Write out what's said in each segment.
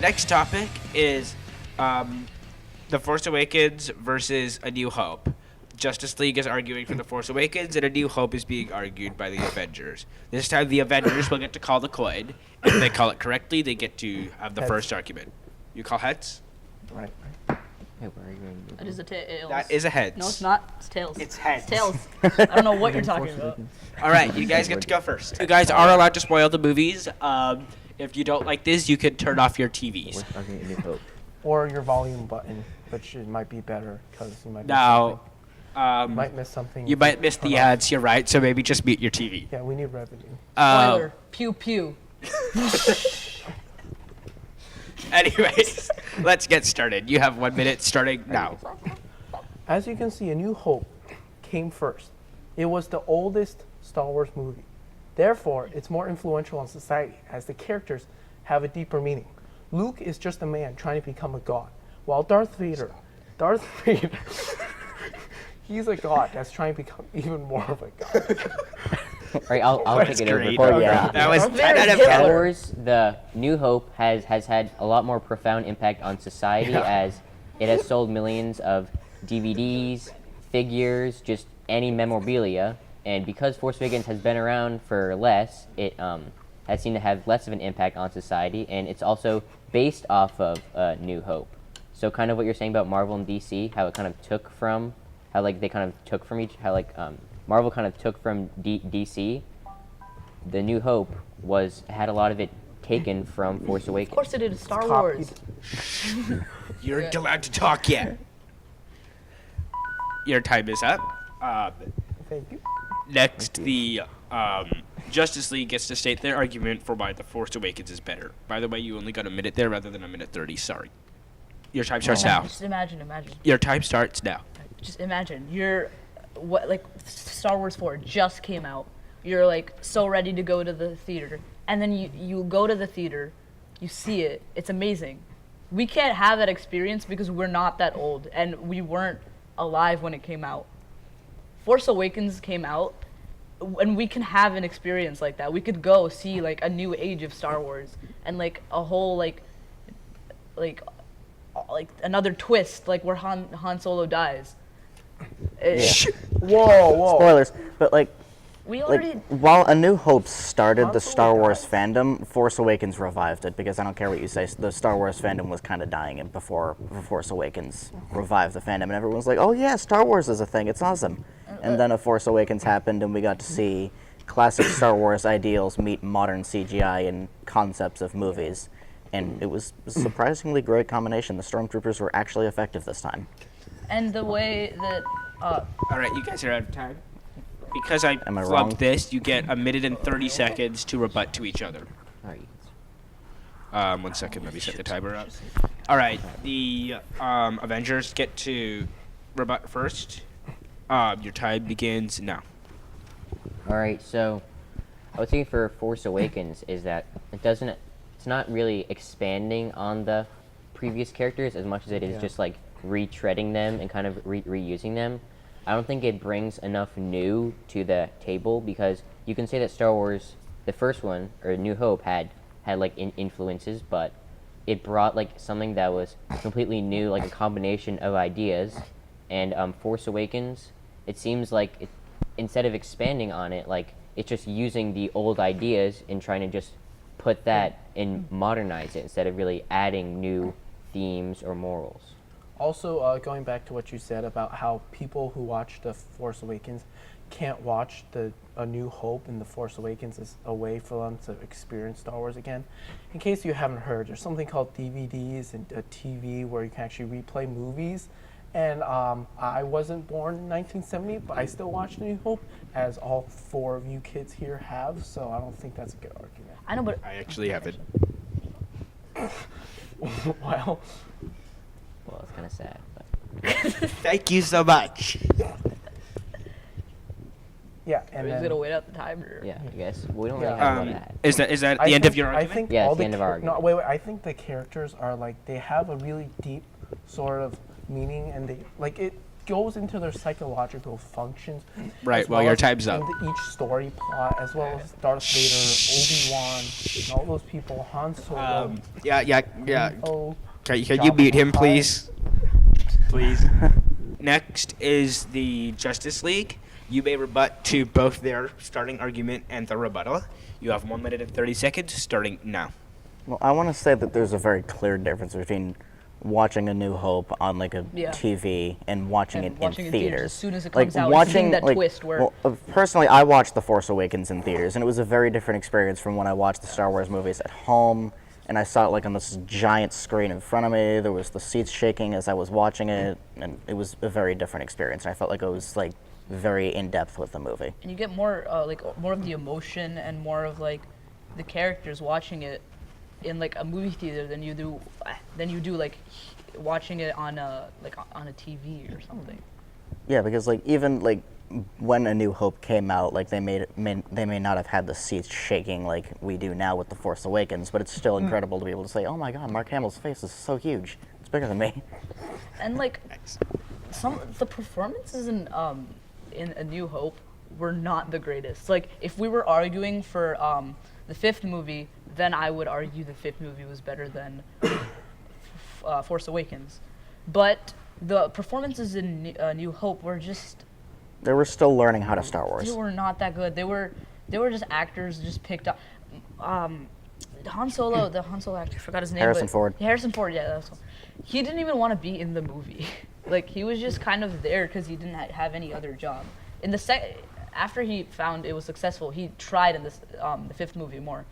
next topic is The Force Awakens versus A New Hope. Justice League is arguing for The Force Awakens, and A New Hope is being argued by the Avengers. This time, the Avengers will get to call the coin. If they call it correctly, they get to have the first argument. You call heads? Right. Hey, where are you going? That is a tails. That is a heads. No, it's not. It's tails. It's heads. It's tails. I don't know what you're talking about. All right, you guys get to go first. You guys are allowed to spoil the movies. If you don't like this, you can turn off your TVs. We're arguing A New Hope. Or your volume button, which it might be better because you might miss something. You might miss the ads. You're right. So maybe just mute your TV. Yeah, we need revenue. Spoiler. Pew pew. Anyways, let's get started. You have 1 minute starting now. As you can see, A New Hope came first. It was the oldest Star Wars movie. Therefore, it's more influential on society as the characters have a deeper meaning. Luke is just a man trying to become a god, while Darth Vader, he's a god that's trying to become even more of a god. All right, I'll take it over. That was 10 out of Star 10. Wars, The New Hope has had a lot more profound impact on society as it has sold millions of DVDs, figures, just any memorabilia. And because Force Awakens has been around for less, it has seemed to have less of an impact on society. And it's also based off of New Hope. So kind of what you're saying about Marvel and DC, how it kind of took from, how like they kind of took from each, how like Marvel kind of took from DC. The New Hope had a lot of it taken from Force Awakens. Of course it is Star Wars. You aren't allowed to talk yet. Your time is up. Thank you. Next, the Justice League gets to state their argument for why The Force Awakens is better. By the way, you only got a minute there rather than a minute 30. Sorry. Your time starts now. Just imagine. Your time starts now. Just imagine. Star Wars 4 just came out. You're like so ready to go to the theater. And then you go to the theater, you see it, it's amazing. We can't have that experience because we're not that old and we weren't alive when it came out. Force Awakens came out and we can have an experience like that. We could go see like a new age of Star Wars and like a whole like another twist like where Han Solo dies. Whoa. Spoilers, but We already while A New Hope started the Star Wars fandom, Force Awakens revived it, because I don't care what you say, the Star Wars fandom was kind of dying and before Force Awakens revived the fandom, and everyone was like, oh yeah, Star Wars is a thing, it's awesome. And then A Force Awakens happened and we got to see classic Star Wars ideals meet modern CGI and concepts of movies. And it was a surprisingly great combination. The Stormtroopers were actually effective this time. and the way that All right, you guys are out of time. Because I Am I flubbed wrong? this, you get a minute and 30 seconds to rebut to each other. All right. 1 second, let me set the timer up. All right, the Avengers get to rebut first. Your time begins now. All right, so I was thinking for Force Awakens is that it's not really expanding on the previous characters as much as it is just like retreading them and kind of reusing them. I don't think it brings enough new to the table because you can say that Star Wars, the first one, or New Hope, had like influences, but it brought like something that was completely new, like a combination of ideas. And Force Awakens, it seems like instead of expanding on it, like it's just using the old ideas and trying to just put that and modernize it instead of really adding new themes or morals. Also, going back to what you said about how people who watch The Force Awakens can't watch A New Hope, and The Force Awakens is a way for them to experience Star Wars again. In case you haven't heard, there's something called DVDs and a TV where you can actually replay movies. And I wasn't born in 1970, but I still watched A New Hope, as all 4 of you kids here have, so I don't think that's a good argument. I know, but I actually haven't. Well, Well, it's kind of sad, but Thank you so much. yeah, are and we then gonna wait out the time or? yeah, I guess we don't really Yeah. have a lot of that. Is that I the end of think- your I argument? think Yeah, all it's the end of our No, argument. wait. I think the characters are like they have a really deep sort of meaning, and they like it. goes into their psychological functions. Right, as well, your as time's up. into each story plot, as well as Darth Vader, Obi-Wan, and all those people, Han Solo. Yeah. Oh, Can you Jabba mute him, the Hutt. please? Please. Next is the Justice League. You may rebut to both their starting argument and the rebuttal. You have 1 minute and 30 seconds starting now. Well, I want to say that there's a very clear difference between watching A New Hope on like a Yeah. TV and watching And it watching in in theaters. theaters as soon as it Like comes out and seeing that like, twist where- well, personally, I watched The Force Awakens in theaters, and it was a very different experience from when I watched the Star Wars movies at home. And I saw it like on this giant screen in front of me. There was the seats shaking as I was watching it, and it was a very different experience. And I felt like I was like very in depth with the movie. And you get more more of the emotion and more of like the characters watching it in like a movie theater than you do like watching it on a TV or something. Yeah, because like even like when A New Hope came out, like they may not have had the seats shaking like we do now with The Force Awakens, but it's still incredible to be able to say, "Oh my God, Mark Hamill's face is so huge. It's bigger than me." And like the performances in A New Hope were not the greatest. Like if we were arguing for the fifth movie, then I would argue the fifth movie was better than Force Awakens. But the performances in New Hope were just They were still learning how to Star Wars. they were not that good. They were just actors just picked up. Han Solo, the Han Solo actor, I forgot his name. Harrison but Ford. Harrison Ford, yeah, that's one. He didn't even want to be in the movie. Like he was just kind of there because he didn't have any other job. In the after he found it was successful, he tried in this the fifth movie more,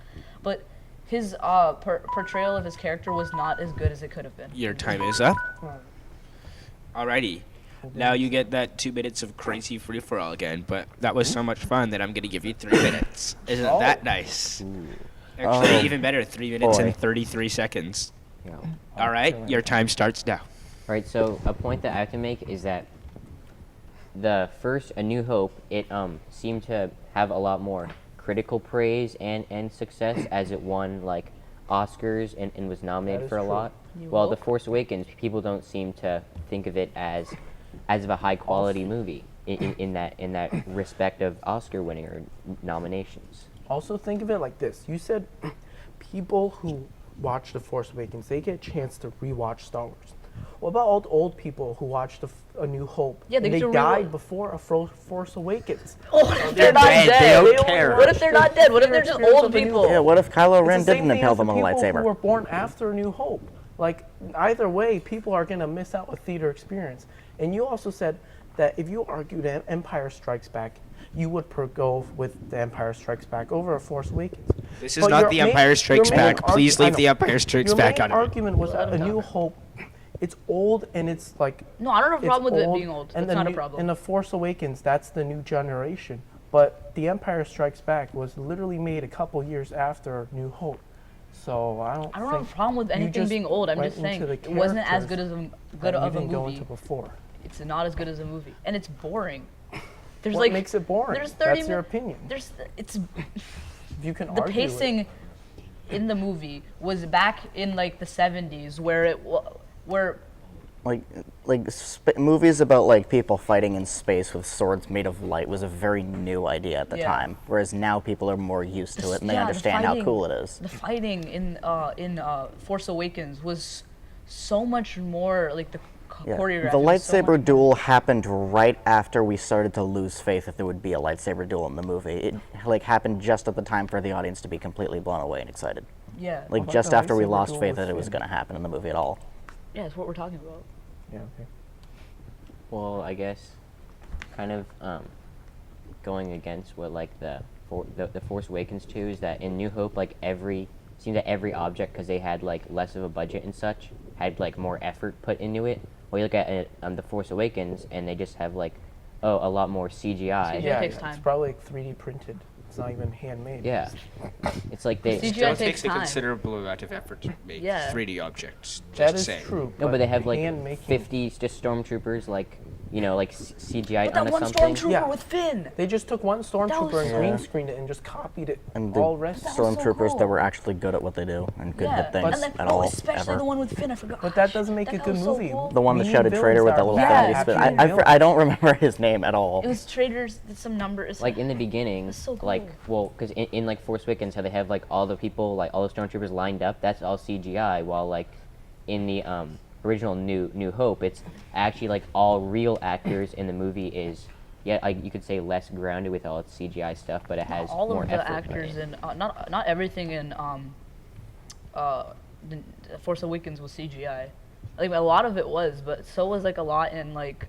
but his portrayal of his character was not as good as it could have been. Your time is up. Alrighty. Now you get that 2 minutes of crazy free for all again, but that was so much fun that I'm gonna give you 3 minutes. Isn't that nice? Actually, Oh, even better, 3 minutes boy. and 33 seconds. Yeah. All right, your time starts now. Right, so a point that I have to make is that the first A New Hope, it seemed to have a lot more critical praise and success as it won like Oscars and was nominated is for a true. lot. New While The Hope? Force Awakens, people don't seem to think of it as of a high quality movie in that respect of Oscar winning or nominations. Also, think of it like this. You said people who watch The Force Awakens, they get a chance to rewatch Star Wars. What about all the old people who watched A New Hope? Yeah, they and get they to died rewatch. before a Force Awakens. Oh, what if they're not dead. They dead? don't They care. What if they're not dead? What if they're just Experience old of A New people? Hope. Yeah, what if Kylo It's Ren the same didn't thing impale as the them with a people who were lightsaber? born after A New Hope. Like, either way, people are going to miss out a theater experience. And you also said that if you argued Empire Strikes Back, you would go with The Empire Strikes Back over A Force Awakens. This is But not your The main- Empire Strikes your main Back. Please I leave know. The Empire Strikes Your Back main on it. argument was that Let A him New talk. Hope, it's old and it's like No, I don't have a it's problem with it being old. and That's not a new- problem. And The Force Awakens, that's the new generation. But The Empire Strikes Back was literally made a couple years after New Hope. So I don't have a problem with you anything just being old. I'm went just saying into the it wasn't as good characters as that good of you a didn't go movie. into before. It's not as good as a movie, and it's boring. There's What like makes it boring? There's 30 That's your min- opinion. It's If you can the argue it. pacing in the movie was back in like the 70s where where Movies about like people fighting in space with swords made of light was a very new idea at the Yeah. time. Whereas now people are more used to it and they yeah, the understand how fighting- cool it is. The fighting in Force Awakens was so much more like the Yeah. choreography. The was so lightsaber much- duel happened right after we started to lose faith that there would be a lightsaber duel in the movie. It like happened just at the time for the audience to be completely blown away and excited. Yeah, Like about just the after we lightsaber lost duel faith with that it was Finn? going to happen in the movie at all. yeah, that's what we're talking about. Yeah, okay. Well, I guess kind of going against what like the Force Awakens too is that in New Hope like seems that every object, because they had like less of a budget and such, had like more effort put into it. Well, you look at it on the Force Awakens and they just have like a lot more CGI. CGI Yeah, takes it's time. probably like 3D printed. It's not even handmade. Yeah, it's like they CGI Still takes takes a time. considerable amount of effort to make Yeah. 3D objects. Just That is saying. true. no, but they have like hand making 50 just stormtroopers like like CGI But that onto one something. stormtrooper Yeah. with Finn. They just took one stormtrooper was and so green cool. screened it and just copied it. And all the rest. That was so stormtroopers cool. that were actually good at what they do and could hit things and then, at all, especially ever. the one with Finn. I forgot. But that doesn't make That a guy good was so movie. cool. The one that Mean shouted traitor villains with that are little bad. fanny spit. Actually, I don't remember his name at all. It was traders. Some number. It's Like in the beginning, That's so like cool. well, because in like Force Awakens, how they have like all the people, like all the stormtroopers lined up, that's all CGI. While like in the original New Hope, it's actually like all real actors in the movie. Is like you could say less grounded with all its CGI stuff, but it has all more of the effort put actors in. in not everything in the Force Awakens was CGI. Like a lot of it was, but so was like a lot in like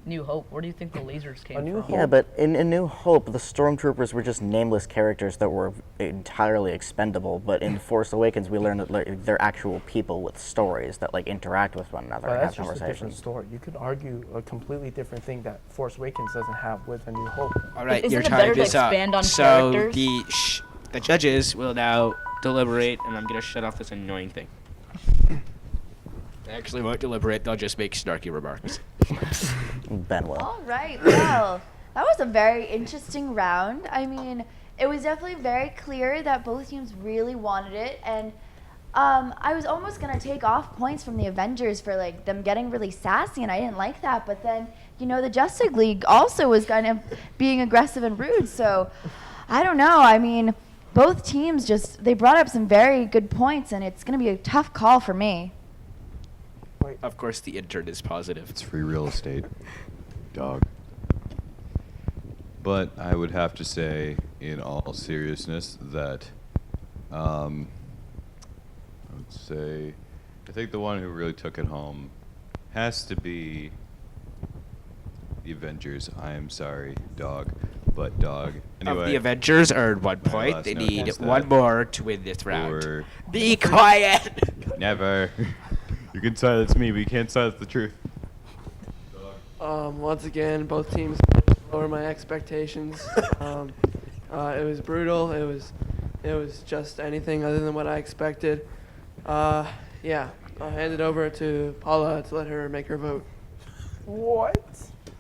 New Hope. Where do you think the lasers came A New from? Hope- Yeah, but in New Hope, the stormtroopers were just nameless characters that were entirely expendable. But in Force Awakens, we learned that like, they're actual people with stories that like interact with one another But and that's have just a different conversations. story. You could argue a completely different thing that Force Awakens doesn't have with A New Hope. All right, Isn't your it better time to is up. expand on So characters? the judges will now deliberate, and I'm gonna shut off this annoying thing. They actually won't deliberate; they'll just make snarky remarks. Ben will. All right, well, that was a very interesting round. I mean, it was definitely very clear that both teams really wanted it, and I was almost gonna take off points from the Avengers for like them getting really sassy, and I didn't like that. But then, the Justice League also was kind of being aggressive and rude. So, I don't know. I mean, both teams they brought up some very good points, and it's gonna be a tough call for me. Of course, the intern is positive. It's free real estate, dog. But I would have to say, in all seriousness, that I would say I think the one who really took it home has to be the Avengers. I am sorry, dog, but dog. Anyway, Of the Avengers earned 1 my point. last They note need is one that more to win this round. for Be quiet. never. You can silence me, but you can't silence the truth. Once again, both teams lower my expectations. It was brutal. It was just anything other than what I expected. Yeah, I'll hand it over to Paula to let her make her vote. What?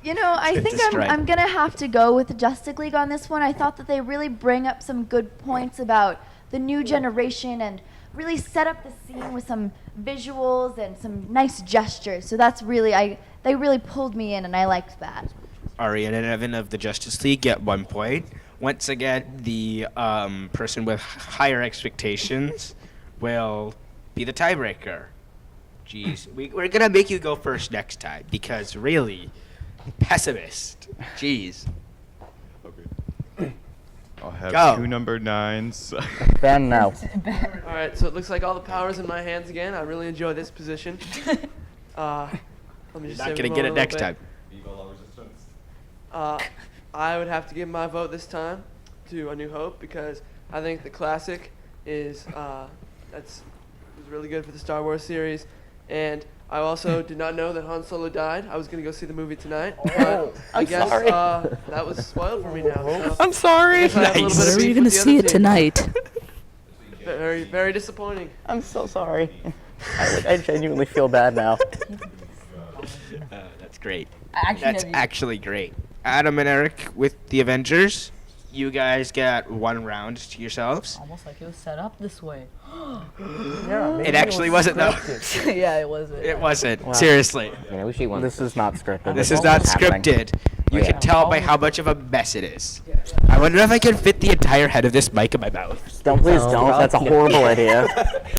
I Good think to strike. I'm gonna have to go with the Justice League on this one. I thought that they really bring up some good points about the new generation and really set up the scene with some visuals and some nice gestures. So that's really they really pulled me in, and I liked that. Arian and Evan of the Justice League get 1 point. Once again, the person with higher expectations will be the tiebreaker. Jeez, we're gonna make you go first next time because really, pessimist. Jeez. Okay. I'll have Go. 2 number 9s. Ben, no. All right, so it looks like all the power's in my hands again. I really enjoy this position. Let me just Not save gonna a get it moment a next little time. bit. I would have to give my vote this time to A New Hope because I think the classic is was really good for the Star Wars series, and I also did not know that Han Solo died. I was gonna go see the movie tonight, but I guess sorry. that was spoiled for me now. So I'm sorry. I guess I have a little Nice. bit of Where are beef you with the other team. tonight? Very, very disappointing. I'm so sorry. I genuinely feel bad now. That's great. Actually, That's actually great. Adam and Eric with the Avengers. You guys got 1 round to yourselves. Almost like it was set up this way. Yeah, maybe It actually wasn't though. scripted. Yeah, it was. It wasn't. Wow. Seriously. I wish we won. This is not scripted. This It's is not happening. scripted. You yeah. can tell by how much of a mess it is. I wonder if I can fit the entire head of this mic in my mouth. Don't, please No, don't. That's a probably- horrible idea.